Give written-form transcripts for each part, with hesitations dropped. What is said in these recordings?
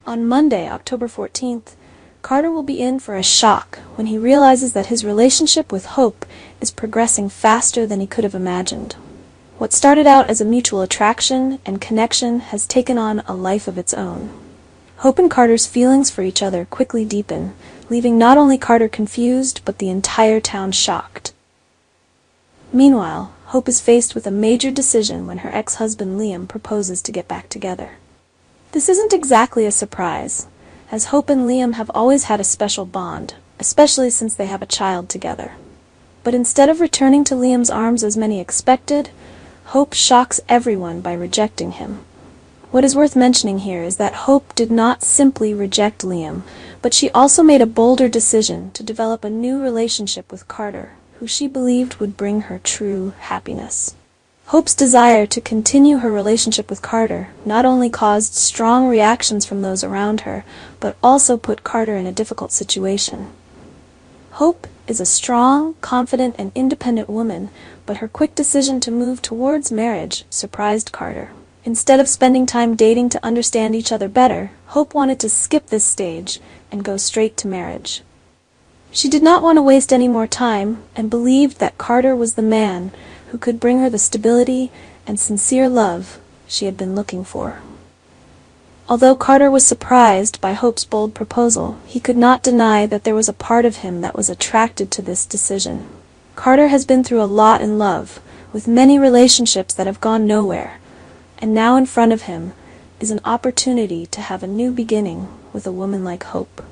On Monday, October 14th, Carter will be in for a shock when he realizes that his relationship with Hope is progressing faster than he could have imagined. What started out as a mutual attraction and connection has taken on a life of its own. Hope and Carter's feelings for each other quickly deepen, leaving not only Carter confused but the entire town shocked. Meanwhile, Hope is faced with a major decision when her ex-husband Liam proposes to get back together. This isn't exactly a surprise, as Hope and Liam have always had a special bond, especially since they have a child together. But instead of returning to Liam's arms as many expected, Hope shocks everyone by rejecting him. What is worth mentioning here is that Hope did not simply reject Liam, but she also made a bolder decision to develop a new relationship with Carter, who she believed would bring her true happiness. Hope's desire to continue her relationship with Carter not only caused strong reactions from those around her, but also put Carter in a difficult situation. Hope is a strong, confident, and independent woman, but her quick decision to move towards marriage surprised Carter. Instead of spending time dating to understand each other better, Hope wanted to skip this stage and go straight to marriage. She did not want to waste any more time and believed that Carter was the man who could bring her the stability and sincere love she had been looking for. Although Carter was surprised by Hope's bold proposal, he could not deny that there was a part of him that was attracted to this decision. Carter has been through a lot in love, with many relationships that have gone nowhere, and now in front of him is an opportunity to have a new beginning with a woman like Hope.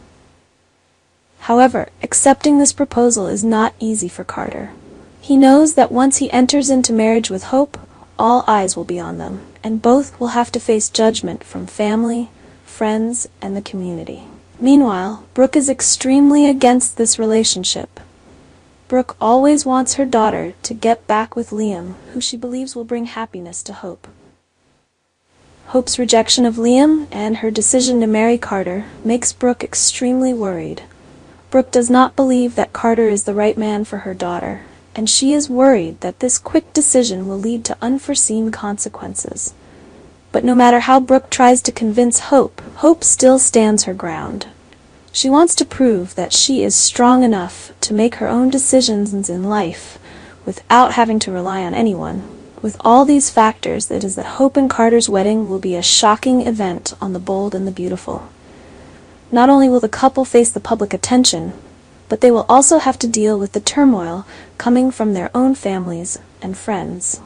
However, accepting this proposal is not easy for Carter. He knows that once he enters into marriage with Hope, all eyes will be on them, and both will have to face judgment from family, friends, and the community. Meanwhile, Brooke is extremely against this relationship. Brooke always wants her daughter to get back with Liam, who she believes will bring happiness to Hope. Hope's rejection of Liam and her decision to marry Carter makes Brooke extremely worried. Brooke does not believe that Carter is the right man for her daughter, and she is worried that this quick decision will lead to unforeseen consequences. But no matter how Brooke tries to convince Hope, Hope still stands her ground. She wants to prove that she is strong enough to make her own decisions in life without having to rely on anyone. With all these factors, it is that Hope and Carter's wedding will be a shocking event on The Bold and the Beautiful. Not only will the couple face the public attention, but they will also have to deal with the turmoil coming from their own families and friends.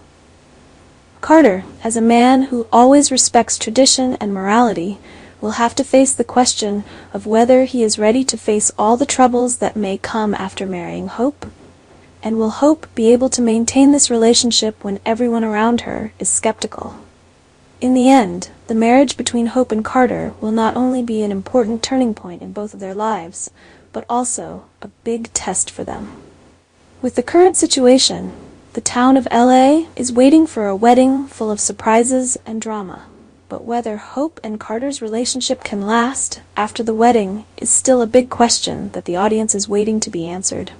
Carter, as a man who always respects tradition and morality, will have to face the question of whether he is ready to face all the troubles that may come after marrying Hope, and will Hope be able to maintain this relationship when everyone around her is skeptical. In the end, the marriage between Hope and Carter will not only be an important turning point in both of their lives, but also a big test for them. With the current situation, the town of LA is waiting for a wedding full of surprises and drama. But whether Hope and Carter's relationship can last after the wedding is still a big question that the audience is waiting to be answered.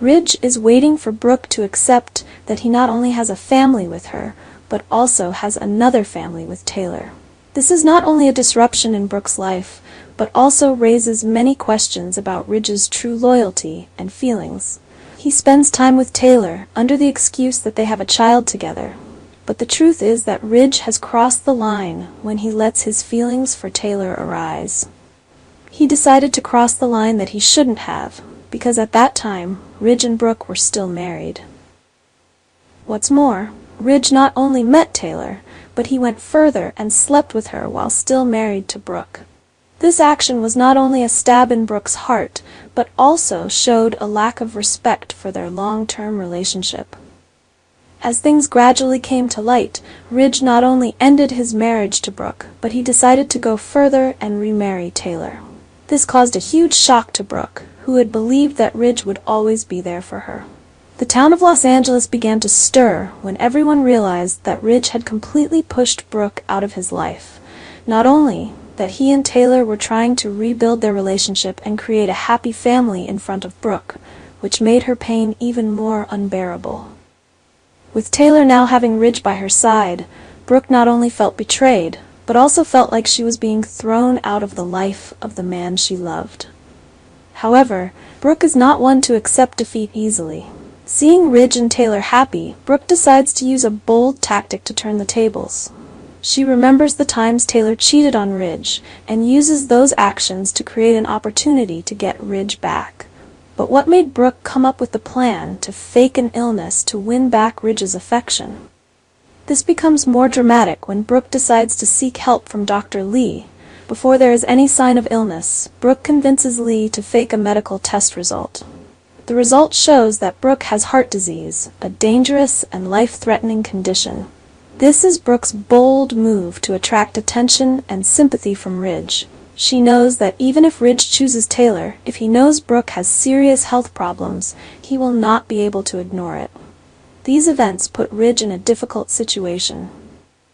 Ridge is waiting for Brooke to accept that he not only has a family with her, but also has another family with Taylor. This is not only a disruption in Brooke's life, but also raises many questions about Ridge's true loyalty and feelings. He spends time with Taylor under the excuse that they have a child together. But the truth is that Ridge has crossed the line when he lets his feelings for Taylor arise. He decided to cross the line that he shouldn't have, because at that time, Ridge and Brooke were still married. What's more, Ridge not only met Taylor, but he went further and slept with her while still married to Brooke. This action was not only a stab in Brooke's heart, but also showed a lack of respect for their long-term relationship. As things gradually came to light, Ridge not only ended his marriage to Brooke, but he decided to go further and remarry Taylor. This caused a huge shock to Brooke, who had believed that Ridge would always be there for her. The town of Los Angeles began to stir when everyone realized that Ridge had completely pushed Brooke out of his life. Not only that he and Taylor were trying to rebuild their relationship and create a happy family in front of Brooke, which made her pain even more unbearable. With Taylor now having Ridge by her side, Brooke not only felt betrayed, but also felt like she was being thrown out of the life of the man she loved. However, Brooke is not one to accept defeat easily. Seeing Ridge and Taylor happy, Brooke decides to use a bold tactic to turn the tables. She remembers the times Taylor cheated on Ridge and uses those actions to create an opportunity to get Ridge back. But what made Brooke come up with the plan to fake an illness to win back Ridge's affection? This becomes more dramatic when Brooke decides to seek help from Dr. Lee. Before there is any sign of illness, Brooke convinces Lee to fake a medical test result. The result shows that Brooke has heart disease, a dangerous and life-threatening condition. This is Brooke's bold move to attract attention and sympathy from Ridge. She knows that even if Ridge chooses Taylor, if he knows Brooke has serious health problems, he will not be able to ignore it. These events put Ridge in a difficult situation.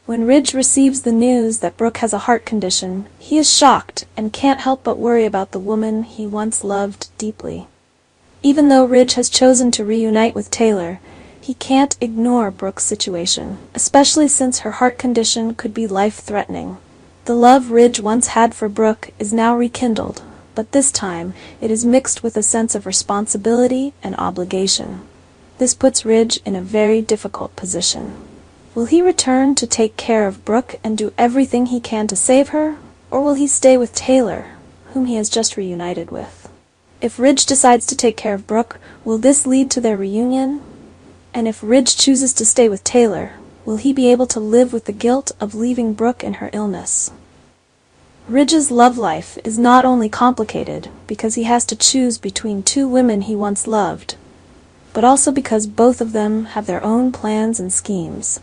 When Ridge receives the news that Brooke has a heart condition, he is shocked and can't help but worry about the woman he once loved deeply. Even though Ridge has chosen to reunite with Taylor, he can't ignore Brooke's situation, especially since her heart condition could be life-threatening. The love Ridge once had for Brooke is now rekindled, but this time it is mixed with a sense of responsibility and obligation. This puts Ridge in a very difficult position. Will he return to take care of Brooke and do everything he can to save her, or will he stay with Taylor, whom he has just reunited with? If Ridge decides to take care of Brooke, will this lead to their reunion? And if Ridge chooses to stay with Taylor, will he be able to live with the guilt of leaving Brooke in her illness? Ridge's love life is not only complicated because he has to choose between two women he once loved, but also because both of them have their own plans and schemes.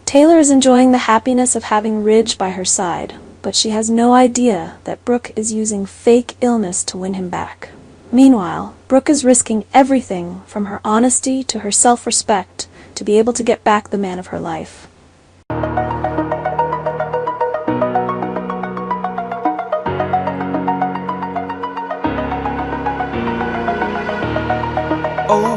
Taylor is enjoying the happiness of having Ridge by her side, but she has no idea that Brooke is using fake illness to win him back. Meanwhile, Brooke is risking everything from her honesty to her self-respect to be able to get back the man of her life.